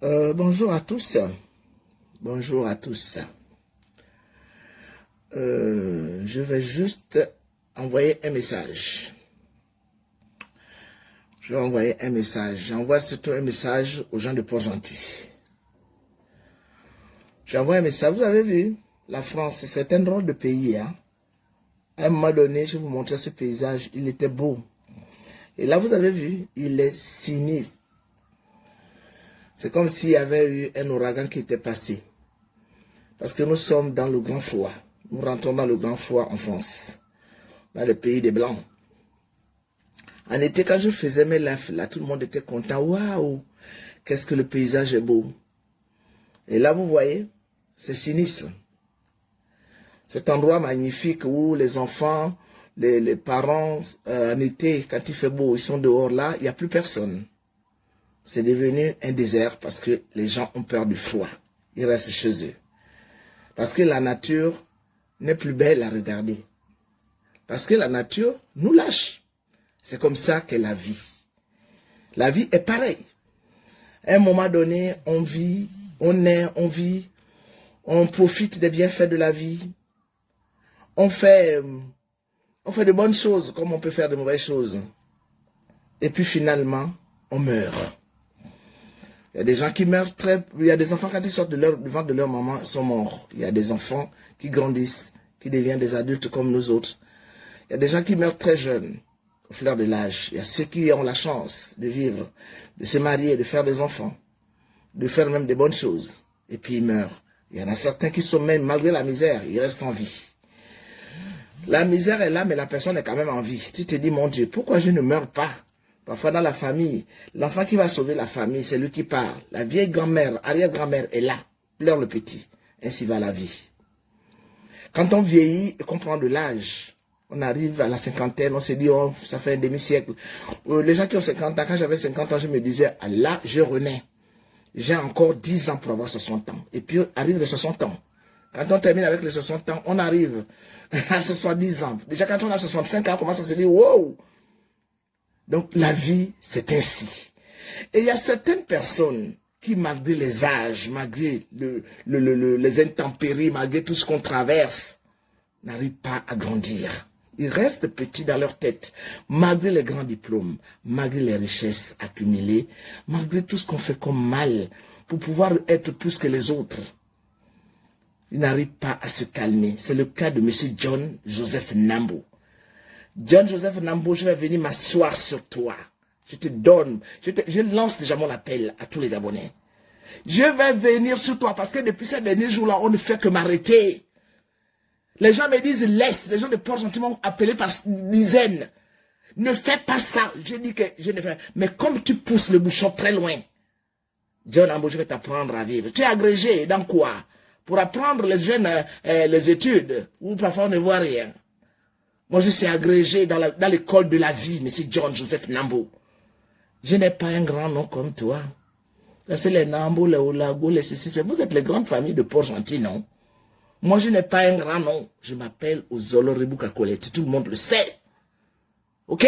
Bonjour à tous. Bonjour à tous. Je vais juste envoyer un message. Je vais envoyer un message. J'envoie surtout un message aux gens de Port-Gentil. J'envoie un message. Vous avez vu, la France, c'est un drôle de pays. Hein? À un moment donné, je vais vous montrer ce paysage. Il était beau. Et là, vous avez vu, il est sinistre. C'est comme s'il y avait eu un ouragan qui était passé. Parce que nous sommes dans le grand froid. Nous rentrons dans le grand froid en France. Dans le pays des Blancs. En été, quand je faisais mes lives, là, tout le monde était content. Waouh! Qu'est-ce que le paysage est beau. Et là, vous voyez, c'est sinistre. Cet endroit magnifique où les enfants, les parents, en été, quand il fait beau, ils sont dehors là, il n'y a plus personne. C'est devenu un désert parce que les gens ont peur du froid. Ils restent chez eux. Parce que la nature n'est plus belle à regarder. Parce que la nature nous lâche. C'est comme ça qu'est la vie. La vie est pareille. À un moment donné, on vit, on est, on vit, on profite des bienfaits de la vie. On fait de bonnes choses comme on peut faire de mauvaises choses. Et puis finalement, on meurt. Il y a des gens qui meurent il y a des enfants quand ils sortent du ventre de leur maman, ils sont morts. Il y a des enfants qui grandissent, qui deviennent des adultes comme nous autres. Il y a des gens qui meurent très jeunes, au fleur de l'âge. Il y a ceux qui ont la chance de vivre, de se marier, de faire des enfants, de faire même des bonnes choses. Et puis ils meurent. Il y en a certains qui sont même, malgré la misère, ils restent en vie. La misère est là, mais la personne est quand même en vie. Tu te dis, mon Dieu, pourquoi je ne meurs pas? Parfois dans la famille, l'enfant qui va sauver la famille, c'est lui qui part. La vieille grand-mère, arrière-grand-mère est là, pleure le petit. Ainsi va la vie. Quand on vieillit et qu'on prend de l'âge, on arrive à la cinquantaine, on se dit, oh, ça fait un demi-siècle. Les gens qui ont 50 ans, quand j'avais 50 ans, je me disais, ah, là, je renais. J'ai encore 10 ans pour avoir 60 ans. Et puis, arrive les 60 ans. Quand on termine avec les 60 ans, on arrive à 70 ans. Déjà, quand on a 65 ans, on commence à se dire, wow! Donc, la vie, c'est ainsi. Et il y a certaines personnes qui, malgré les âges, malgré les intempéries, malgré tout ce qu'on traverse, n'arrivent pas à grandir. Ils restent petits dans leur tête, malgré les grands diplômes, malgré les richesses accumulées, malgré tout ce qu'on fait comme mal, pour pouvoir être plus que les autres. Ils n'arrivent pas à se calmer. C'est le cas de M. John Joseph Nambo. John Joseph Nambo, je vais venir m'asseoir sur toi. Je te donne, je lance déjà mon appel à tous les Gabonais. Je vais venir sur toi parce que depuis ces derniers jours-là, on ne fait que m'arrêter. Les gens me disent laisse, les gens de Port-Gentil m'ont appelé par dizaines. Ne fais pas ça. Je dis que je ne fais pas. Mais comme tu pousses le bouchon très loin, John Nambo, je vais t'apprendre à vivre. Tu es agrégé dans quoi? Pour apprendre les jeunes, les études, où parfois on ne voit rien. Moi, je suis agrégé dans l'école de la vie, M. John Joseph Nambo. Je n'ai pas un grand nom comme toi. Là, c'est les Nambo, les Olago, les ceci. Vous êtes les grandes familles de Port-Gentil, non? Moi, je n'ai pas un grand nom. Je m'appelle Ozolo Rebuka Colette. Tout le monde le sait. Ok?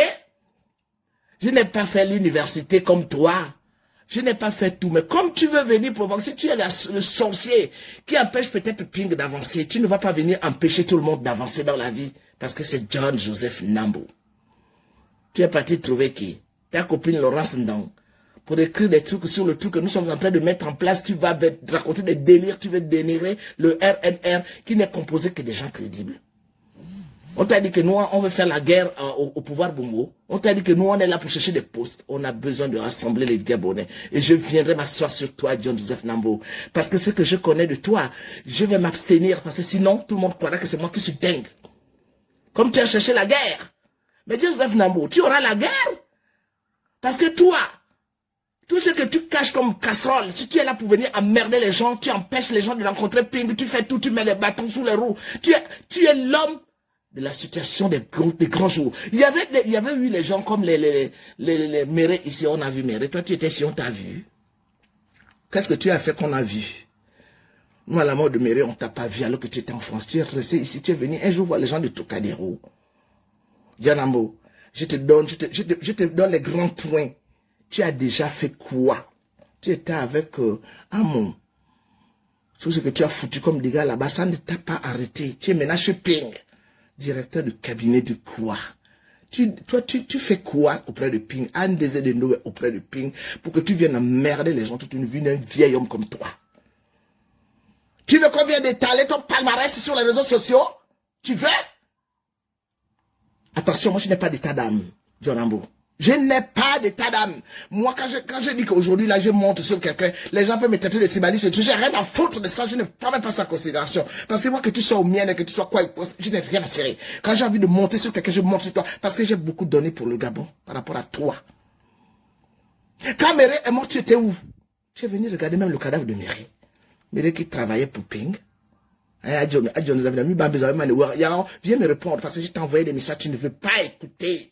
Je n'ai pas fait l'université comme toi. Je n'ai pas fait tout. Mais comme tu veux venir provoquer, si tu es le sorcier qui empêche peut-être Ping d'avancer, tu ne vas pas venir empêcher tout le monde d'avancer dans la vie. Parce que c'est John Joseph Nambo. Tu es parti trouver qui? Ta copine Laurence Ndong. Pour écrire des trucs sur le truc que nous sommes en train de mettre en place. Tu vas raconter des délires, tu veux dénigrer le RNR qui n'est composé que des gens crédibles. On t'a dit que nous, on veut faire la guerre au pouvoir Bongo. On t'a dit que nous, on est là pour chercher des postes. On a besoin de rassembler les Gabonais. Et je viendrai m'asseoir sur toi, John Joseph Nambo. Parce que ce que je connais de toi, je vais m'abstenir. Parce que sinon, tout le monde croira que c'est moi qui suis dingue. Comme tu as cherché la guerre. Mais Joseph Nambo, tu auras la guerre. Parce que toi, tout ce que tu caches comme casserole, si tu es là pour venir emmerder les gens, tu empêches les gens de rencontrer Ping, tu fais tout, tu mets les bâtons sous les roues. Tu es l'homme de la situation des grands jours. Il y avait eu les gens comme les Méré ici, on a vu Méré. Toi, tu étais ici, on t'a vu. Qu'est-ce que tu as fait qu'on a vu? Nous, à la mort de Méré, on ne t'a pas vu alors que tu étais en France. Tu es resté ici, tu es venu un jour voir les gens de Tocadéro. Janambo, je te donne les grands points. Tu as déjà fait quoi Tu étais avec Amon. Tout ce que tu as foutu comme dégâts là-bas, ça ne t'a pas arrêté. Tu es maintenant chez Ping, directeur du cabinet de quoi? Toi, tu fais quoi auprès de Ping? Un désir de Noé auprès de Ping pour que tu viennes emmerder les gens toute une vie d'un vieil homme comme toi. Tu veux qu'on vienne d'étaler ton palmarès sur les réseaux sociaux? Tu veux? Attention, moi je n'ai pas d'état d'âme, John Rambo. Je n'ai pas d'état d'âme. Moi, quand je dis qu'aujourd'hui, là, je monte sur quelqu'un, les gens peuvent me traiter de tribaliste, j'ai rien à foutre de ça, je ne prends même pas ça en considération. Parce que moi, que tu sois au mien et que tu sois quoi, je n'ai rien à serrer. Quand j'ai envie de monter sur quelqu'un, je monte sur toi, parce que j'ai beaucoup donné pour le Gabon, par rapport à toi. Quand Méré est mort, tu étais où? Tu es venu regarder même le cadavre de Méré. Méré qui travaillait pour Ping. Viens me répondre, parce que je t'ai envoyé des messages, tu ne veux pas écouter.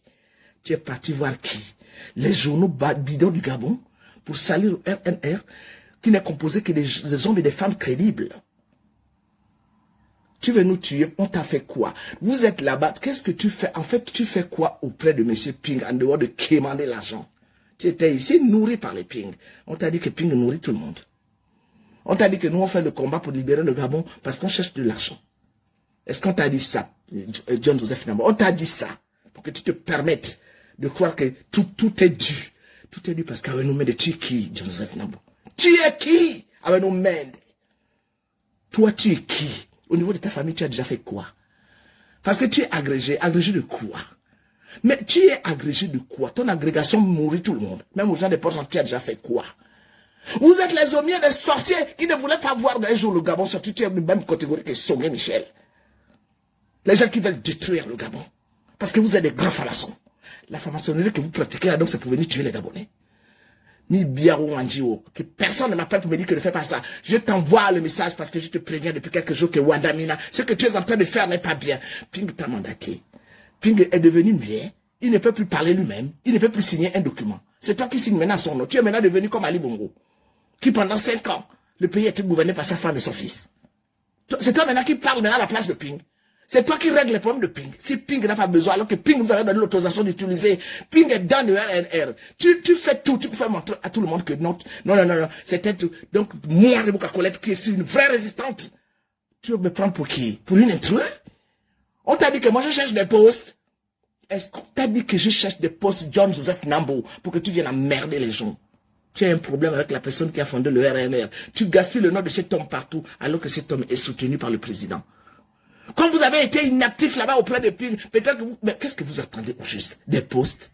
Tu es parti voir qui? Les journaux bidons du Gabon pour salir le RNR qui n'est composé que des hommes et des femmes crédibles. Tu veux nous tuer, on t'a fait quoi? Vous êtes là-bas, qu'est-ce que tu fais? En fait, tu fais quoi auprès de M. Ping en dehors de quémander l'argent? Tu étais ici nourri par les Ping. On t'a dit que Ping nourrit tout le monde. On t'a dit que nous on fait le combat pour libérer le Gabon parce qu'on cherche de l'argent. Est-ce qu'on t'a dit ça, John Joseph Nabo? On t'a dit ça pour que tu te permettes de croire que tout est dû. Tout est dû parce qu'avec nous mène, tu es qui, Joseph Nabo? Tu es qui avec nous mène? Toi, tu es qui? Au niveau de ta famille, tu as déjà fait quoi? Parce que tu es agrégé. Agrégé de quoi? Mais tu es agrégé de quoi? Ton agrégation nourrit tout le monde. Même aux gens des portes, tu as déjà fait quoi? Vous êtes les hommiers des sorciers qui ne voulaient pas voir un jour le Gabon sortir. Tu es de même catégorie que Sommier Michel. Les gens qui veulent détruire le Gabon. Parce que vous êtes des grands francs-maçons. La franc-maçonnerie que vous pratiquez, donc c'est pour venir tuer les Gabonais. Mi biaro anjio, que personne ne m'appelle pour me dire que ne fais pas ça. Je t'envoie le message parce que je te préviens depuis quelques jours que Wandamina, ce que tu es en train de faire n'est pas bien. Ping t'a mandaté. Ping est devenu muet. Il ne peut plus parler lui-même. Il ne peut plus signer un document. C'est toi qui signes maintenant son nom. Tu es maintenant devenu comme Ali Bongo, qui pendant 5 ans, le pays était gouverné par sa femme et son fils. C'est toi maintenant qui parle maintenant à la place de Ping. C'est toi qui règles les problèmes de Ping. Si Ping n'a pas besoin, alors que Ping vous avez donné l'autorisation d'utiliser, Ping est dans le RNR. Tu fais tout, tu peux faire montrer à tout le monde que non, c'était tout. Donc, moi, Rebecca Colette, qui est une vraie résistante, tu veux me prendre pour qui? Pour une intruse? On t'a dit que moi je cherche des postes. Est-ce qu'on t'a dit que je cherche des postes John Joseph Nambo pour que tu viennes emmerder les gens? Tu as un problème avec la personne qui a fondé le RNR. Tu gaspilles le nom de cet homme partout, alors que cet homme est soutenu par le président. Quand vous avez été inactif là-bas auprès de Ping, peut-être que vous... Mais qu'est-ce que vous attendez au juste? Des postes?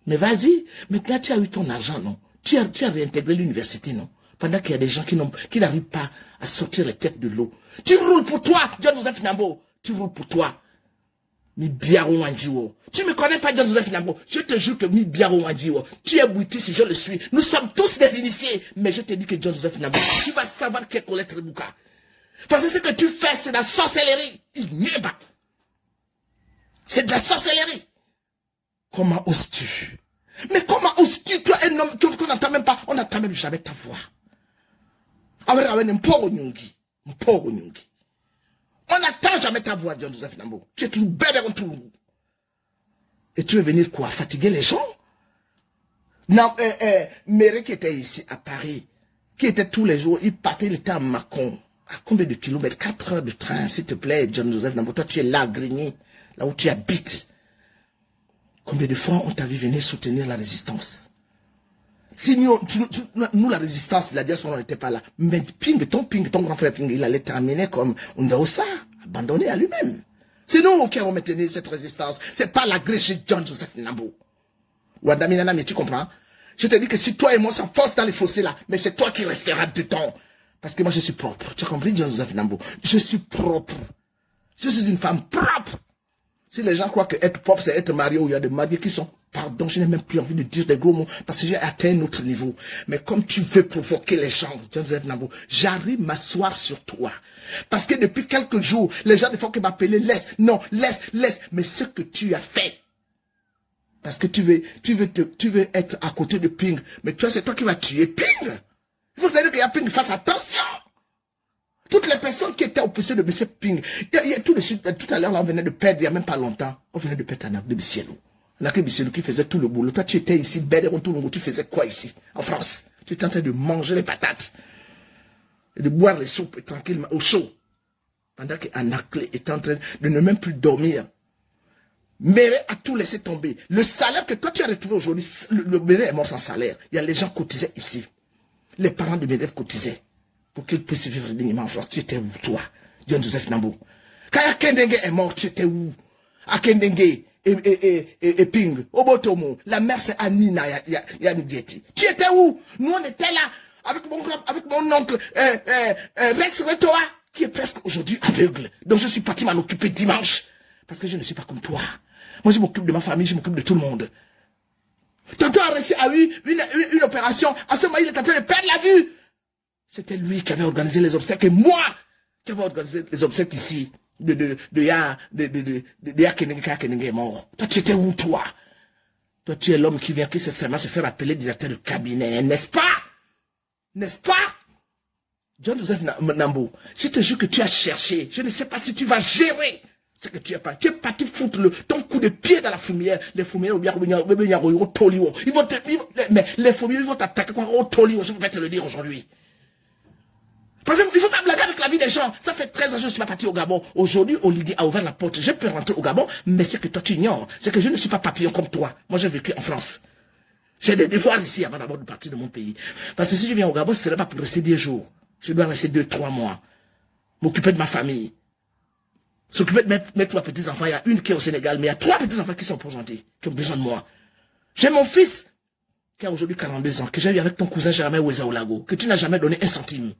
Mais vas-y, maintenant tu as eu ton argent, non? Tu as réintégré l'université, non? Pendant qu'il y a des gens qui n'arrivent pas à sortir les têtes de l'eau. Tu roules pour toi, John Joseph Nambo. Tu roules pour toi. Mi biaro wanjiwo. Tu me connais pas, John Joseph Nambo. Je te jure que mi biaro wanjiwo. Tu es bouti si je le suis. Nous sommes tous des initiés. Mais je te dis que John Joseph Nambo, tu vas savoir qui est Colette Rebouka. Parce que ce que tu fais, c'est de la sorcellerie. C'est de la sorcellerie. Comment oses-tu? Mais comment oses-tu, toi, un homme qu'on n'entend même pas, on n'entend même jamais ta voix. On n'entend jamais ta voix, John Joseph Nambo. Tu es tout bête contre tout. Et tu veux venir quoi? Fatiguer les gens? Non, Méré qui était ici à Paris, qui était tous les jours, il partait, il était à Mâcon. À combien de kilomètres? 4 heures de train, s'il te plaît, John Joseph Nambo. Toi, tu es là, à Grigny, là où tu habites. Combien de fois on t'a vu venir soutenir la résistance? Si nous, la résistance de la diaspora, on n'était pas là. Mais ton grand frère Ping, il allait terminer comme Ndaosa, abandonné à lui-même. C'est nous qui avons maintenu cette résistance. C'est pas l'agrégé John Joseph Nambo. Wadaminana, mais tu comprends? Je te dis que si toi et moi s'enfonce dans les fossés là, mais c'est toi qui resteras dedans. Parce que moi je suis propre. Tu as compris, John Joseph Nambo? Je suis propre. Je suis une femme propre. Si les gens croient que être propre, c'est être marié, ou il y a des mariés qui sont... Pardon, je n'ai même plus envie de dire des gros mots, parce que j'ai atteint un autre niveau. Mais comme tu veux provoquer les gens, John Joseph Nambo, j'arrive m'asseoir sur toi. Parce que depuis quelques jours, les gens ne font que m'appeler, laisse. Mais ce que tu as fait, parce que tu veux être à côté de Ping, mais toi, c'est toi qui vas tuer Ping. Il faut dire qu'il y a Ping, fasse attention. Toutes les personnes qui étaient opposées de M. Ping, tout à l'heure, on venait de perdre, il n'y a même pas longtemps, on venait de perdre Anak de Bissielou. Anak de Bissielou qui faisait tout le boulot. Toi, tu étais ici, Bédéron, tout le monde, tu faisais quoi ici, en France? Tu étais en train de manger les patates. Et de boire les soupes tranquillement, au chaud. Pendant qu'Anaclé est en train de ne même plus dormir. Méré a tout laissé tomber. Le salaire que toi tu as retrouvé aujourd'hui, le Méré est mort sans salaire. Il y a les gens qui cotisaient ici. Les parents de Méré cotisaient. Pour qu'ils puissent vivre dignement en France. Tu étais où, toi, John Joseph Nambo? Quand Akendengue est mort, tu étais où? Akendengue et Ping, Obotomo, la mère c'est Anina Yanigeti. Tu étais où? Nous on était là avec mon oncle Rex Retoa, qui est presque aujourd'hui aveugle. Donc je suis parti m'en occuper dimanche. Parce que je ne suis pas comme toi. Moi je m'occupe de ma famille, je m'occupe de tout le monde. Tonton Arressi a eu une opération. À ce moment il est en train de perdre la vue. C'était lui qui avait organisé les obsèques et moi qui avait organisé les obsèques ici. De Yakenenge est mort. Toi, tu étais où, toi? Toi, tu es l'homme qui vient, qui se faire appeler directeur de cabinet, n'est-ce pas? N'est-ce pas? John Joseph Nambo, je te jure que tu as cherché. Je ne sais pas si tu vas gérer ce que tu es pas. Tu es parti foutre ton coup de pied dans la fourmière. Les fourmières, ils vont mais les fourmières, ils vont t'attaquer au Tolio. Je vais te le dire aujourd'hui. Parce qu'il ne faut pas blaguer avec la vie des gens. Ça fait 13 ans que je ne suis pas parti au Gabon. Aujourd'hui, Olydie a ouvert la porte. Je peux rentrer au Gabon, mais c'est que toi tu ignores. C'est que je ne suis pas papillon comme toi. Moi, j'ai vécu en France. J'ai des devoirs ici avant d'abord de partir de mon pays. Parce que si je viens au Gabon, ce ne serait pas pour rester 10 jours. Je dois rester 2-3 mois. M'occuper de ma famille. S'occuper de mes 3 petits-enfants. Il y a une qui est au Sénégal, mais il y a 3 petits-enfants qui sont présentés, qui ont besoin de moi. J'ai mon fils, qui a aujourd'hui 42 ans, que j'ai eu avec ton cousin Germain Ouezaolago, que tu n'as jamais donné 1 centime.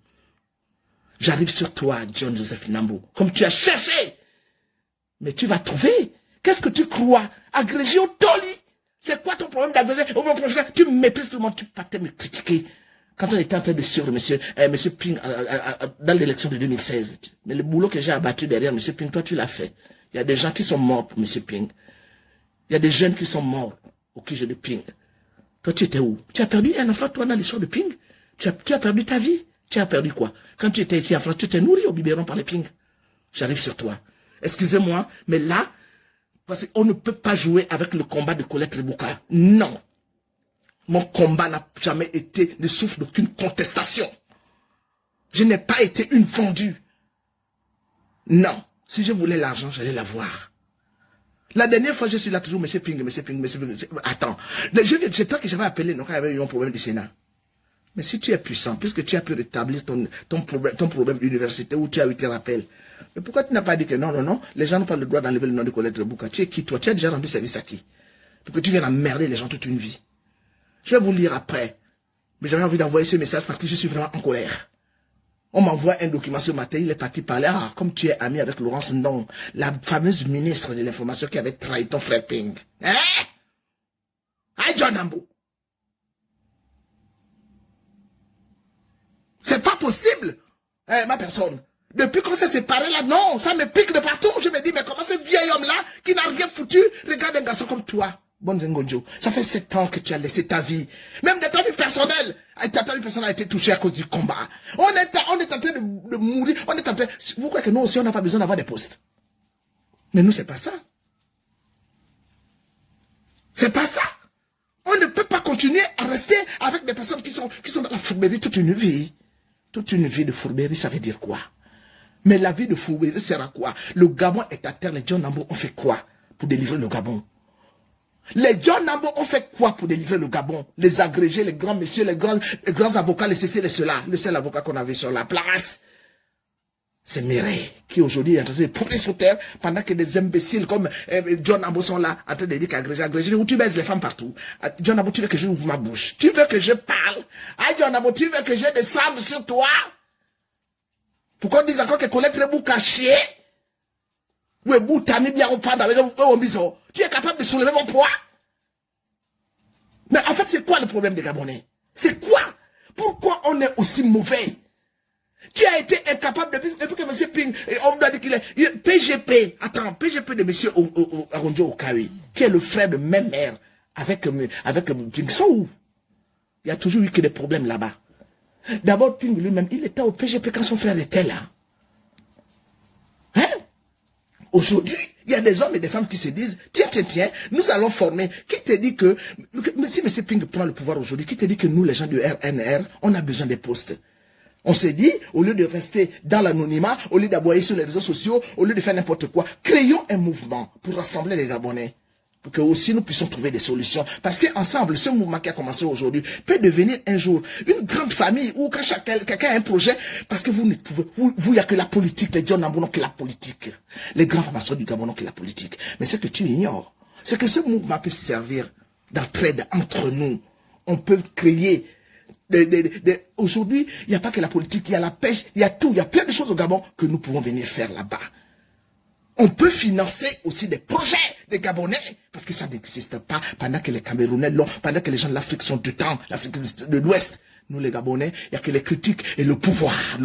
J'arrive sur toi, John Joseph Nambo, comme tu as cherché. Mais tu vas trouver. Qu'est-ce que tu crois? Agrégé au Toli. C'est quoi ton problème d'agrégé? Oh mon professeur, tu méprises tout le monde, tu partais me critiquer. Quand on était en train de suivre monsieur Ping dans l'élection de 2016. Mais le boulot que j'ai abattu derrière monsieur Ping, toi tu l'as fait. Il y a des gens qui sont morts pour monsieur Ping. Il y a des jeunes qui sont morts au QG de Ping. Toi tu étais où? Tu as perdu un enfant toi dans l'histoire de Ping? Tu as perdu ta vie? Tu as perdu quoi? Quand tu étais ici en France, tu t'es nourri au biberon par les Ping. J'arrive sur toi. Excusez-moi, mais là, parce qu'on ne peut pas jouer avec le combat de Colette Rebouka. Non. Mon combat n'a jamais été, ne souffre d'aucune contestation. Je n'ai pas été une vendue. Non. Si je voulais l'argent, j'allais l'avoir. La dernière fois, je suis là toujours, monsieur Ping. Attends. C'est toi que j'avais appelé, non, quand il y avait eu un problème du Sénat. Mais si tu es puissant, puisque tu as pu rétablir ton problème d'université où tu as eu tes rappels, mais pourquoi tu n'as pas dit que non, les gens n'ont pas le droit d'enlever le nom de Colette Rebouka? Tu es qui toi? Tu as déjà rendu service à qui? Pour que tu viennes emmerder les gens toute une vie. Je vais vous lire après. Mais j'avais envie d'envoyer ce message parce que je suis vraiment en colère. On m'envoie un document ce matin, il est parti parler. Ah, comme tu es ami avec Laurence Ndong, la fameuse ministre de l'information qui avait trahi ton frère Ping. Hein? Aïe, John Nambo. C'est pas possible, ma personne. Depuis qu'on s'est séparés là, non, ça me pique de partout. Je me dis, mais comment ce vieil homme-là, qui n'a rien foutu, regarde un garçon comme toi. Bon Zengonjo, ça fait 7 ans que tu as laissé ta vie. Même de ta vie personnelle. Ta vie personnelle a été touchée à cause du combat. On est en train de mourir. On est en train... Vous croyez que nous aussi, on n'a pas besoin d'avoir des postes? Mais nous, c'est pas ça. C'est pas ça. On ne peut pas continuer à rester avec des personnes qui sont dans la fourberie toute une vie. Toute une vie de fourberie, ça veut dire quoi? Mais la vie de fourberie sert à quoi? Le Gabon est à terre. Les John Nambo ont fait quoi pour délivrer le Gabon? Les John Nambo ont fait quoi pour délivrer le Gabon? Les agrégés, les grands messieurs, les grands avocats, les ceci, les cela. Le seul avocat qu'on avait sur la place, c'est Méré, qui aujourd'hui est en train de pourrir sur terre, pendant que des imbéciles comme John Nambo sont là, en train de dire qu'agrégé, où tu baises les femmes partout. John Nambo, tu veux que je ouvre ma bouche? Tu veux que je parle? Ah, John Nambo, tu veux que je descende sur toi? Pourquoi on dit encore que Colette Rebouka chier? Tu es capable de soulever mon poids? Mais en fait, c'est quoi le problème des Gabonais? C'est quoi? Pourquoi on est aussi mauvais? Tu as été incapable depuis que M. Ping, on doit dire qu'il est PGP. Attends, PGP de M. Arondjo Okawi, qui est le frère de même mère avec Ping. Sont où? Il y a toujours eu que des problèmes là-bas. D'abord, Ping lui-même, il était au PGP quand son frère était là. Hein? Aujourd'hui, il y a des hommes et des femmes qui se disent, tiens, nous allons former. Qui te dit que, si M. Ping prend le pouvoir aujourd'hui, qui te dit que nous, les gens du RNR, on a besoin des postes? On s'est dit, au lieu de rester dans l'anonymat, au lieu d'aboyer sur les réseaux sociaux, au lieu de faire n'importe quoi, créons un mouvement pour rassembler les Gabonais. Pour que aussi nous puissions trouver des solutions. Parce qu'ensemble, ce mouvement qui a commencé aujourd'hui peut devenir un jour une grande famille où quand quelqu'un a un projet, parce que vous ne pouvez, vous, il n'y a que la politique, les John Nambo n'ont que la politique. Les grands formateurs du Gabon n'ont que la politique. Mais ce que tu ignores, c'est que ce mouvement peut servir d'entraide entre nous. On peut créer aujourd'hui, il n'y a pas que la politique, il y a la pêche, il y a tout, il y a plein de choses au Gabon que nous pouvons venir faire là-bas. On peut financer aussi des projets des Gabonais, parce que ça n'existe pas pendant que les Camerounais l'ont, pendant que les gens de l'Afrique sont du temps, l'Afrique de l'Ouest. Nous, les Gabonais, il n'y a que les critiques et le pouvoir.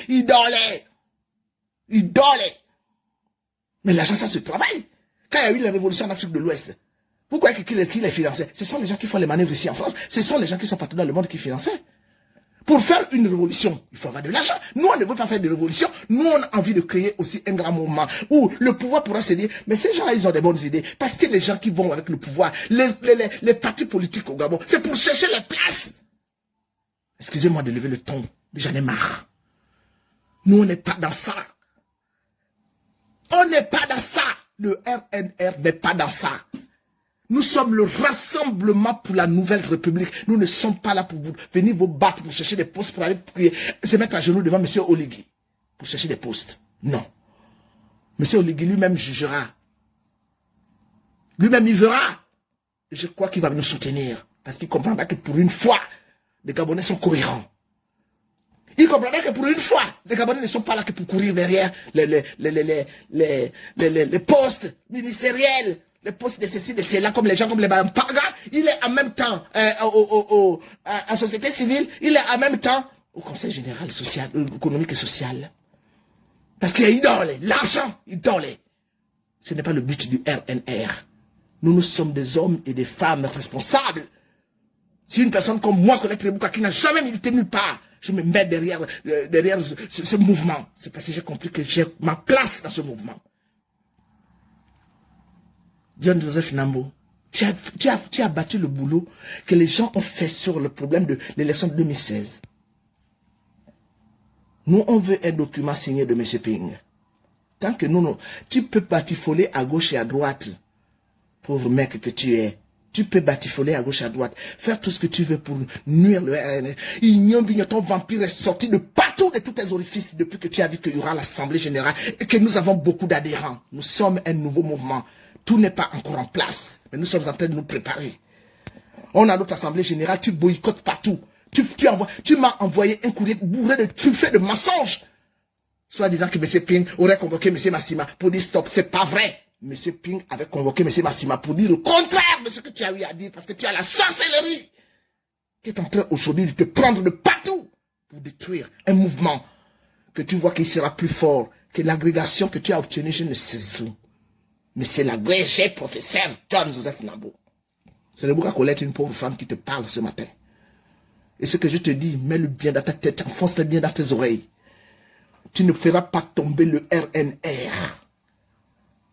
Idolé. Mais l'argent, ça se travaille. Quand il y a eu la révolution en Afrique de l'Ouest, pourquoi qui les finançait? Ce sont les gens qui font les manœuvres ici en France. Ce sont les gens qui sont partout dans le monde qui finançaient. Pour faire une révolution, il faut avoir de l'argent. Nous, on ne veut pas faire de révolution. Nous, on a envie de créer aussi un grand mouvement où le pouvoir pourra se dire, mais ces gens-là, ils ont des bonnes idées. Parce que les gens qui vont avec le pouvoir, les partis politiques au Gabon, c'est pour chercher les places. Excusez-moi de lever le ton, mais j'en ai marre. Nous, on n'est pas dans ça. On n'est pas dans ça. Le RNR n'est pas dans ça. Nous sommes le rassemblement pour la nouvelle république. Nous ne sommes pas là pour venir vous battre, pour chercher des postes, pour aller prier, se mettre à genoux devant M. Oligui, pour chercher des postes. Non. M. Oligui lui-même jugera. Lui-même il verra. Je crois qu'il va nous soutenir. Parce qu'il comprendra que pour une fois, les Gabonais sont cohérents. Il comprendra que pour une fois, les Gabonais ne sont pas là que pour courir derrière les postes ministériels. Les postes de ceci, de cela, comme les gens comme les Bampaga, il est en même temps à société civile, il est en même temps au Conseil général social, économique et social. Parce qu'il y a idole, l'argent, idole. Ce n'est pas le but du RNR. Nous sommes des hommes et des femmes responsables. Si une personne comme moi, Colette Rebouka, qui n'a jamais milité nulle part, je me mets derrière ce mouvement, c'est parce que j'ai compris que j'ai ma place dans ce mouvement. John Joseph Nambo, tu as battu le boulot que les gens ont fait sur le problème de l'élection de 2016. Nous, on veut un document signé de M. Ping. Tant que nous, tu peux batifoler à gauche et à droite, pauvre mec que tu es. Tu peux batifoler à gauche et à droite, faire tout ce que tu veux pour nuire le RNR. Ton vampire est sorti de partout, de tous tes orifices, depuis que tu as vu qu'il y aura l'Assemblée Générale et que nous avons beaucoup d'adhérents. Nous sommes un nouveau mouvement. Tout n'est pas encore en place, mais nous sommes en train de nous préparer. On a notre assemblée générale, tu boycottes partout. Tu m'as envoyé un courrier bourré de truffes de mensonges. Soit disant que M. Ping aurait convoqué M. Massima pour dire stop, c'est pas vrai. M. Ping avait convoqué M. Massima pour dire le contraire de ce que tu as eu à dire, parce que tu as la sorcellerie qui est en train aujourd'hui de te prendre de partout pour détruire un mouvement que tu vois qu'il sera plus fort que l'agrégation que tu as obtenue, je ne sais où. Mais c'est l'agrégé professeur John Joseph Nambo. C'est le bouquin Colette, une pauvre femme qui te parle ce matin. Et ce que je te dis, mets-le bien dans ta tête, enfonce-le bien dans tes oreilles. Tu ne feras pas tomber le RNR.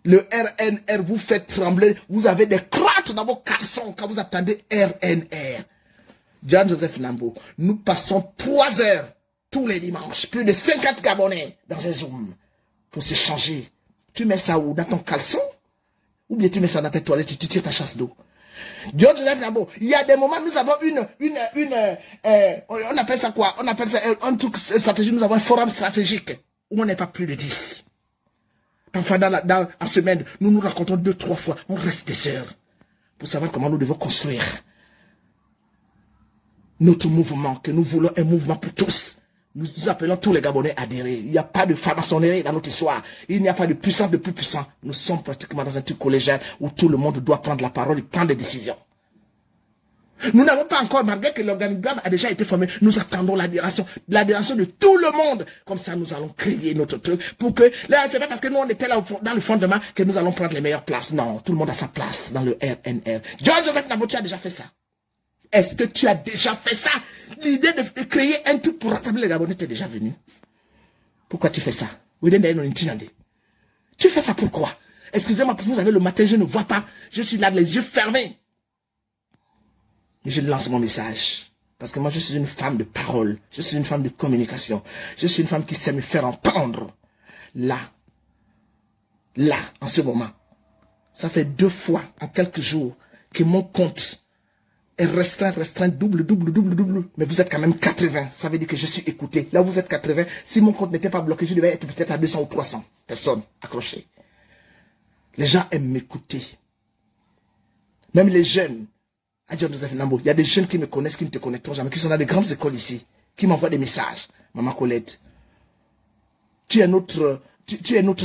Le RNR vous fait trembler. Vous avez des crottes dans vos caleçons quand vous attendez RNR. John Joseph Nambo, nous passons 3 heures tous les dimanches, plus de 50 Gabonais dans un Zoom pour s'échanger. Tu mets ça où? Dans ton caleçon? Ou bien tu mets ça dans tes toilettes et tu tires ta chasse d'eau? John Joseph Nambo, il y a des moments, nous avons on appelle ça quoi? On appelle ça un truc stratégique, nous avons un forum stratégique où on n'est pas plus de 10. Parfois, en semaine, nous nous rencontrons 2-3 fois. On reste des sœurs pour savoir comment nous devons construire notre mouvement, que nous voulons un mouvement pour tous. Nous appelons tous les Gabonais à adhérer. Il n'y a pas de franc-maçonnerie dans notre histoire. Il n'y a pas de puissance de plus puissant. Nous sommes pratiquement dans un truc collégial où tout le monde doit prendre la parole et prendre des décisions. Nous n'avons pas encore, malgré que l'organigramme a déjà été formé, nous attendons l'adhération de tout le monde. Comme ça, nous allons créer notre truc pour que, là, c'est pas parce que nous, on était là dans le fondement que nous allons prendre les meilleures places. Non, tout le monde a sa place dans le RNR. John Joseph Nambo, tu as déjà fait ça. Est-ce que tu as déjà fait ça? L'idée de créer un truc pour rassembler les Gabonais t'est déjà venue. Pourquoi tu fais ça? Tu fais ça pourquoi? Excusez-moi, vous avez le matin, je ne vois pas. Je suis là, les yeux fermés. Mais je lance mon message. Parce que moi, je suis une femme de parole. Je suis une femme de communication. Je suis une femme qui sait me faire entendre. Là, en ce moment, ça fait 2 fois en quelques jours que mon compte est restreint, double. Mais vous êtes quand même 80. Ça veut dire que je suis écouté. Là, vous êtes 80. Si mon compte n'était pas bloqué, je devais être peut-être à 200 ou 300 personnes accrochées. Les gens aiment m'écouter. Même les jeunes. À John Joseph Nambo, il y a des jeunes qui me connaissent, qui ne te connaîtront jamais, qui sont dans des grandes écoles ici, qui m'envoient des messages. Maman Colette, tu es notre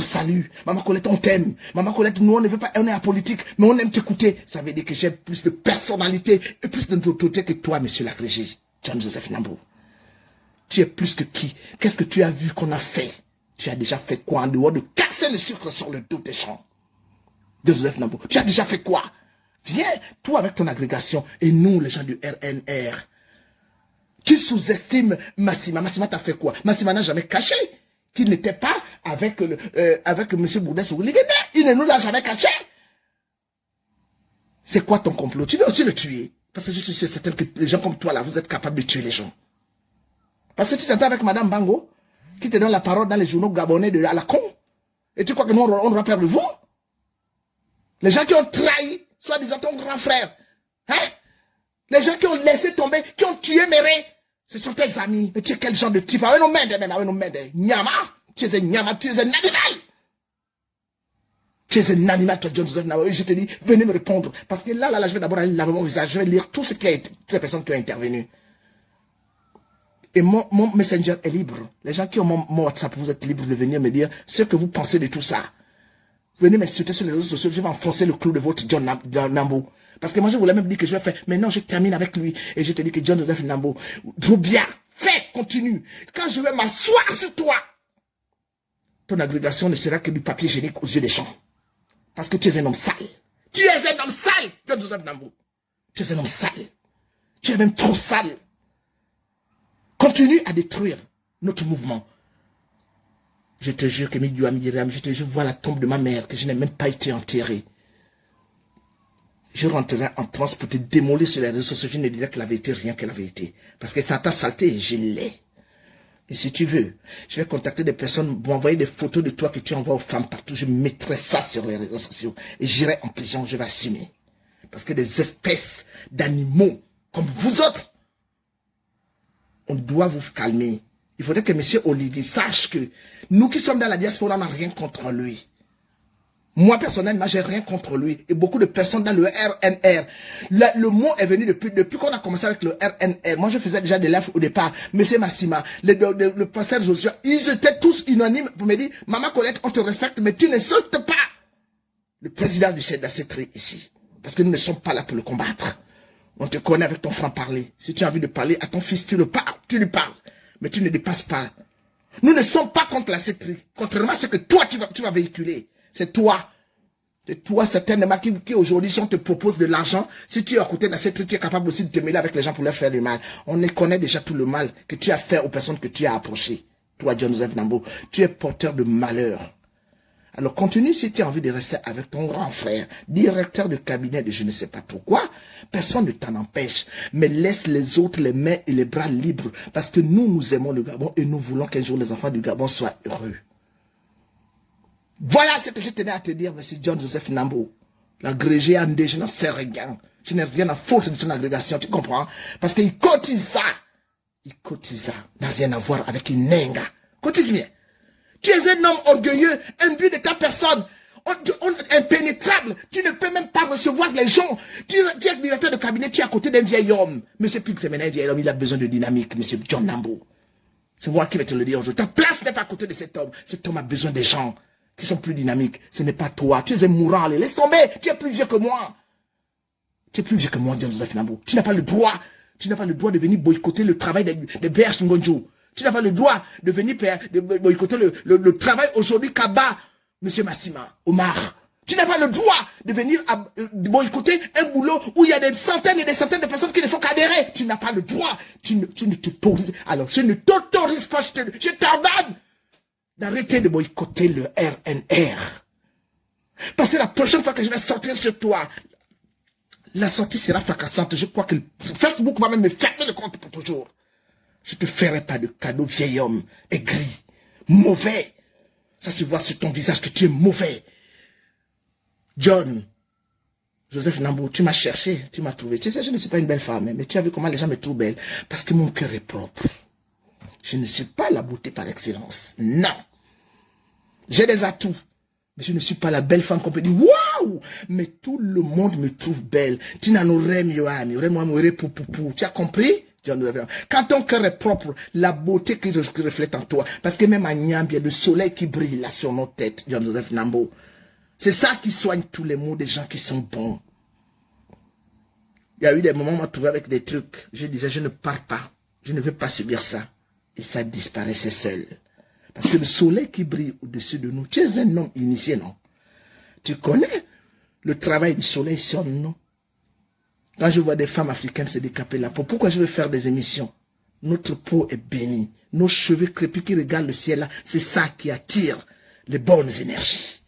salut. Maman Colette, on t'aime. Maman Colette, nous, on ne veut pas, on est apolitique, mais on aime t'écouter. Ça veut dire que j'ai plus de personnalité et plus d'autorité que toi, monsieur l'agrégé, John Joseph Nambo. Tu es plus que qui? Qu'est-ce que tu as vu qu'on a fait? Tu as déjà fait quoi en dehors de casser le sucre sur le dos des gens? John Joseph Nambo, tu as déjà fait quoi? Viens, toi avec ton agrégation, et nous, les gens du RNR. Tu sous-estimes Massima. Massima t'a fait quoi? Massima n'a jamais caché qu'il n'était pas avec M. Bourdès ou Ligede. Il ne nous l'a jamais caché. C'est quoi ton complot? Tu veux aussi le tuer? Parce que je suis sûr certain que les gens comme toi, là, vous êtes capables de tuer les gens. Parce que tu t'entends avec Madame Bango, qui te donne la parole dans les journaux gabonais à la con. Et tu crois que nous, on aura peur de vous? Les gens qui ont trahi, soi-disant ton grand frère. Hein? Les gens qui ont laissé tomber, qui ont tué Méré, ce sont tes amis. Mais tu es quel genre de type? Ah, non, Nyama. Tu es un Nyama, tu es un animal. Tu es un animal, toi, John Joseph Nambo. Et je te dis, venez me répondre. Parce que là, je vais d'abord aller laver mon visage. Je vais lire tout ce qui a été, toutes les personnes qui ont intervenu. Et mon messenger est libre. Les gens qui ont mon WhatsApp, vous êtes libres de venir me dire ce que vous pensez de tout ça. Venez m'insulter sur les réseaux sociaux, je vais enfoncer le clou de votre John Nambo. Parce que moi, je voulais même dire que je vais faire. Mais non, je termine avec lui. Et je te dis que John Joseph Nambo, trop bien, fais, continue. Quand je vais m'asseoir sur toi, ton agrégation ne sera que du papier hygiénique aux yeux des gens. Parce que tu es un homme sale. Tu es un homme sale, John Joseph Nambo. Tu es un homme sale. Tu es même trop sale. Continue à détruire notre mouvement. Je te jure que je te jure, vois la tombe de ma mère, que je n'ai même pas été enterré. Je rentrerai en transe pour te démolir sur les réseaux sociaux. Je ne dirai que la vérité, rien que la vérité. Parce que ça t'a saleté, je l'ai. Et si tu veux, je vais contacter des personnes pour envoyer des photos de toi que tu envoies aux femmes partout. Je mettrai ça sur les réseaux sociaux. Et j'irai en prison, je vais assumer. Parce que des espèces d'animaux, comme vous autres, on doit vous calmer. Il faudrait que M. Oligui sache que nous qui sommes dans la diaspora, on n'a rien contre lui. Moi, personnellement, j'ai rien contre lui. Et beaucoup de personnes dans le RNR. Le mot est venu depuis qu'on a commencé avec le RNR. Moi, je faisais déjà des lives au départ. Monsieur Massima, le pasteur Joshua, ils étaient tous unanimes pour me dire, Maman Colette, on te respecte, mais tu n'insultes pas le président du CEDACETRI ici. Parce que nous ne sommes pas là pour le combattre. On te connaît avec ton franc-parler. Si tu as envie de parler à ton fils, tu lui parles. Mais tu ne dépasses pas. Nous ne sommes pas contre la CEDACETRI. Contrairement à ce que toi, tu vas véhiculer. C'est toi. C'est toi, certainement, qui aujourd'hui, si on te propose de l'argent, si tu es à côté de la CEDACETRI, tu es capable aussi de te mêler avec les gens pour leur faire du mal. On connaît déjà tout le mal que tu as fait aux personnes que tu as approchées. Toi, John Joseph Nambo, tu es porteur de malheur. Alors continue si tu as envie de rester avec ton grand frère, directeur de cabinet de je ne sais pas pourquoi. Personne ne t'en empêche. Mais laisse les autres les mains et les bras libres. Parce que nous aimons le Gabon et nous voulons qu'un jour les enfants du Gabon soient heureux. Voilà ce que je tenais à te dire, monsieur John Joseph Nambo. L'agrégé Andé, je n'en sais rien. Je n'ai rien à foutre de ton agrégation, tu comprends? Parce qu'il cotise ça. Il cotise ça. N'a rien à voir avec une nenga. Cotise bien. Tu es un homme orgueilleux, imbu de ta personne, impénétrable. Tu ne peux même pas recevoir les gens. Tu es directeur de cabinet, tu es à côté d'un vieil homme. Monsieur Pix, c'est maintenant un vieil homme, il a besoin de dynamique, monsieur John Nambo. C'est moi qui vais te le dire aujourd'hui. Ta place n'est pas à côté de cet homme. Cet homme a besoin des gens qui sont plus dynamiques. Ce n'est pas toi. Tu es un mourant. Allez, laisse tomber. Tu es plus vieux que moi. Tu es plus vieux que moi, John Joseph Nambo. Tu n'as pas le droit. Tu n'as pas le droit de venir boycotter le travail de BH Ngonjo. Tu n'as pas le droit de venir boycotter le travail aujourd'hui qu'abat monsieur Massima, Omar. Tu n'as pas le droit de venir boycotter un boulot où il y a des centaines et des centaines de personnes qui ne font qu'adhérer. Tu n'as pas le droit. Tu ne t'autorises. Alors, je ne t'autorise pas, je t'ordonne d'arrêter de boycotter le RNR. Parce que la prochaine fois que je vais sortir sur toi, la sortie sera fracassante. Je crois que Facebook va même me fermer le compte pour toujours. Je te ferai pas de cadeau, vieil homme, aigri, mauvais. Ça se voit sur ton visage que tu es mauvais. John, Joseph Nambo, tu m'as cherché, tu m'as trouvé. Tu sais, je ne suis pas une belle femme, mais tu as vu comment les gens me trouvent belle. Parce que mon cœur est propre. Je ne suis pas la beauté par excellence. Non. J'ai des atouts. Mais je ne suis pas la belle femme qu'on peut dire, waouh! Mais tout le monde me trouve belle. Tu n'as Tu as compris? Quand ton cœur est propre, la beauté qui reflète en toi, parce que même à Niamey, il y a le soleil qui brille là sur nos têtes, John Joseph Nambo. C'est ça qui soigne tous les maux des gens qui sont bons. Il y a eu des moments où on m'a trouvé avec des trucs. Je disais, je ne pars pas. Je ne veux pas subir ça. Et ça disparaissait seul. Parce que le soleil qui brille au-dessus de nous, tu es un homme initié, non? Tu connais le travail du soleil sur nous. Quand je vois des femmes africaines se décaper la peau, pourquoi je veux faire des émissions? Notre peau est bénie. Nos cheveux crépus qui regardent le ciel là, c'est ça qui attire les bonnes énergies.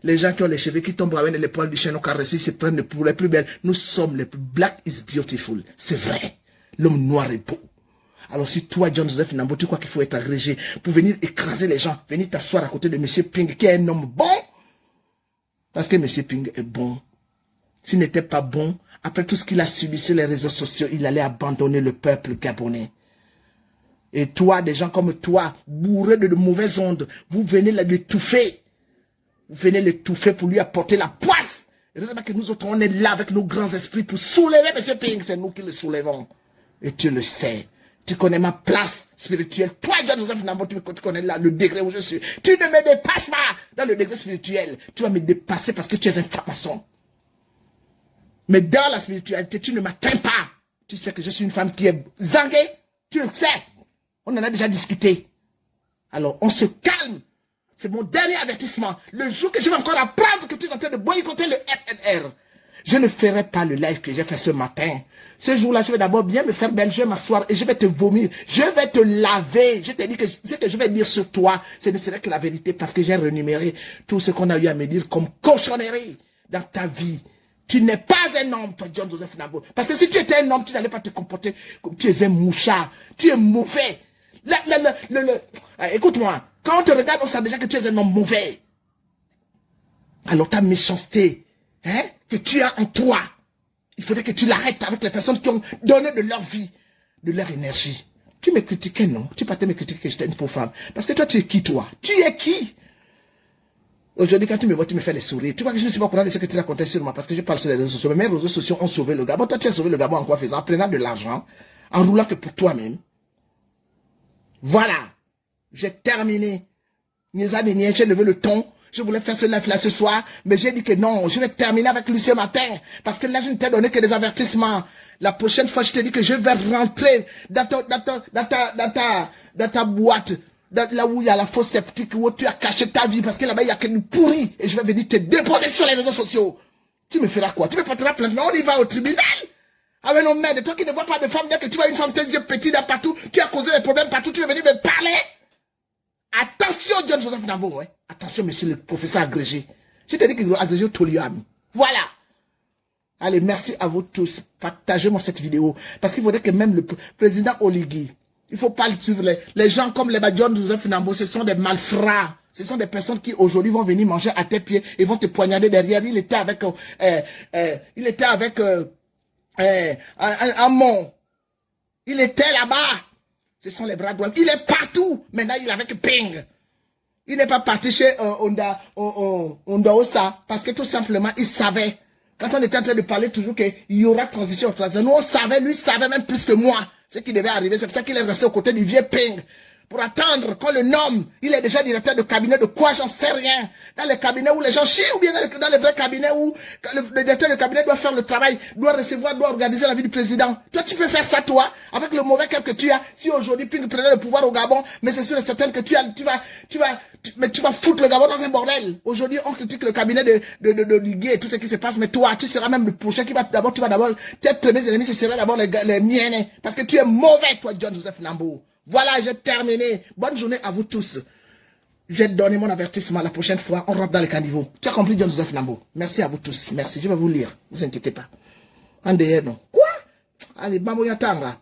Les gens qui ont les cheveux qui tombent avec les poils du chien au carré, se prennent pour les plus belles. Nous sommes les plus... Black is beautiful. C'est vrai. L'homme noir est beau. Alors si toi, John Joseph Nambo, tu crois qu'il faut être agrégé pour venir écraser les gens, venir t'asseoir à côté de M. Ping, qui est un homme bon, parce que M. Ping est bon. S'il n'était pas bon, après tout ce qu'il a subi sur les réseaux sociaux, il allait abandonner le peuple gabonais. Et toi, des gens comme toi, bourrés de mauvaises ondes, vous venez l'étouffer. Vous venez l'étouffer pour lui apporter la poisse. Heureusement que nous autres, on est là avec nos grands esprits pour soulever M. Ping. C'est nous qui le soulevons. Et tu le sais. Tu connais ma place spirituelle. Toi, John Joseph Nambo, tu connais là le degré où je suis. Tu ne me dépasses pas dans le degré spirituel. Tu vas me dépasser parce que tu es un franc-maçon. Mais dans la spiritualité, tu ne m'atteins pas. Tu sais que je suis une femme qui est zanguée. Tu le sais. On en a déjà discuté. Alors, on se calme. C'est mon dernier avertissement. Le jour que je vais encore apprendre que tu es en train de boycotter le FNR, je ne ferai pas le live que j'ai fait ce matin. Ce jour-là, je vais d'abord bien me faire belle, je vais m'asseoir et je vais te vomir. Je vais te laver. Je t'ai dit que ce que je vais dire sur toi, ce ne serait que la vérité parce que j'ai renuméré tout ce qu'on a eu à me dire comme cochonnerie dans ta vie. Tu n'es pas un homme, toi, John Joseph Nambo. Parce que si tu étais un homme, tu n'allais pas te comporter comme tu es un mouchard. Tu es mauvais. Écoute-moi. Quand on te regarde, on sait déjà que tu es un homme mauvais. Alors ta méchanceté, hein, que tu as en toi, il faudrait que tu l'arrêtes avec les personnes qui ont donné de leur vie, de leur énergie. Tu me critiquais, non? Tu partais me critiquer que j'étais une pauvre femme. Parce que toi, tu es qui, toi? Tu es qui? Aujourd'hui, quand tu me vois, tu me fais les sourires. Tu vois que je ne suis pas au courant de ce que tu racontais sur moi parce que je parle sur les réseaux sociaux. Mais mes réseaux sociaux ont sauvé le Gabon. Toi, tu as sauvé le Gabon en quoi faisant? En prenant de l'argent, en roulant que pour toi-même. Voilà. J'ai terminé. Nisa Denier, j'ai levé le ton. Je voulais faire ce live là ce soir, mais j'ai dit que non, je vais terminer avec lui ce matin. Parce que là, je ne t'ai donné que des avertissements. La prochaine fois, je te dis que je vais rentrer dans ta boîte. Là où il y a la fosse sceptique, où tu as caché ta vie, parce que là-bas, il y a que du pourri. Et je vais venir te déposer sur les réseaux sociaux. Tu me feras quoi? Tu me porteras plainte, mais on y va au tribunal. Ah mais non, merde, toi qui ne vois pas de femme, dès que tu vois une femme, tes yeux petits d'un partout, tu as causé des problèmes partout, tu veux venir me parler? Attention, John Joseph Nambo, ouais. Attention, monsieur le professeur agrégé. Je t'ai dit qu'il doit agréger au Toliam. Voilà. Allez, merci à vous tous. Partagez-moi cette vidéo. Parce qu'il faudrait que même le président Oligui, il ne faut pas le suivre. Les gens comme les John Joseph Nambo, ce sont des malfrats. Ce sont des personnes qui aujourd'hui vont venir manger à tes pieds et vont te poignarder derrière. Il était avec Amon. Il était là-bas. Ce sont les bras droits. Il est partout. Maintenant, il est avec Ping. Il n'est pas parti chez Ondaosa parce que tout simplement, il savait. Quand on était en train de parler toujours qu'il y aura transition. Nous, on savait, lui savait même plus que moi ce qui devait arriver. C'est pour ça qu'il est resté aux côtés du vieux Ping. Pour attendre qu'on le nomme. Il est déjà directeur de cabinet de quoi, j'en sais rien. Dans les cabinets où les gens chient ou bien dans les vrais cabinets où le directeur de cabinet doit faire le travail, doit recevoir, doit organiser la vie du président. Toi, tu peux faire ça, toi, avec le mauvais cœur que tu as. Si aujourd'hui Ping prenait le pouvoir au Gabon, mais c'est sûr et certain que tu vas foutre le Gabon dans un bordel. Aujourd'hui, on critique le cabinet de Liguier et tout ce qui se passe, mais toi, tu seras même le prochain qui va d'abord, tes premiers ennemis, ce seraient d'abord les miens, parce que tu es mauvais, toi, John Joseph Nambo. Voilà, j'ai terminé. Bonne journée à vous tous. J'ai donné mon avertissement la prochaine fois, on rentre dans les caniveaux. Tu as compris, John Joseph Nambo? Merci à vous tous. Merci, je vais vous lire. Ne vous inquiétez pas. En derrière, non. Quoi? Allez, Bambo Yatanga.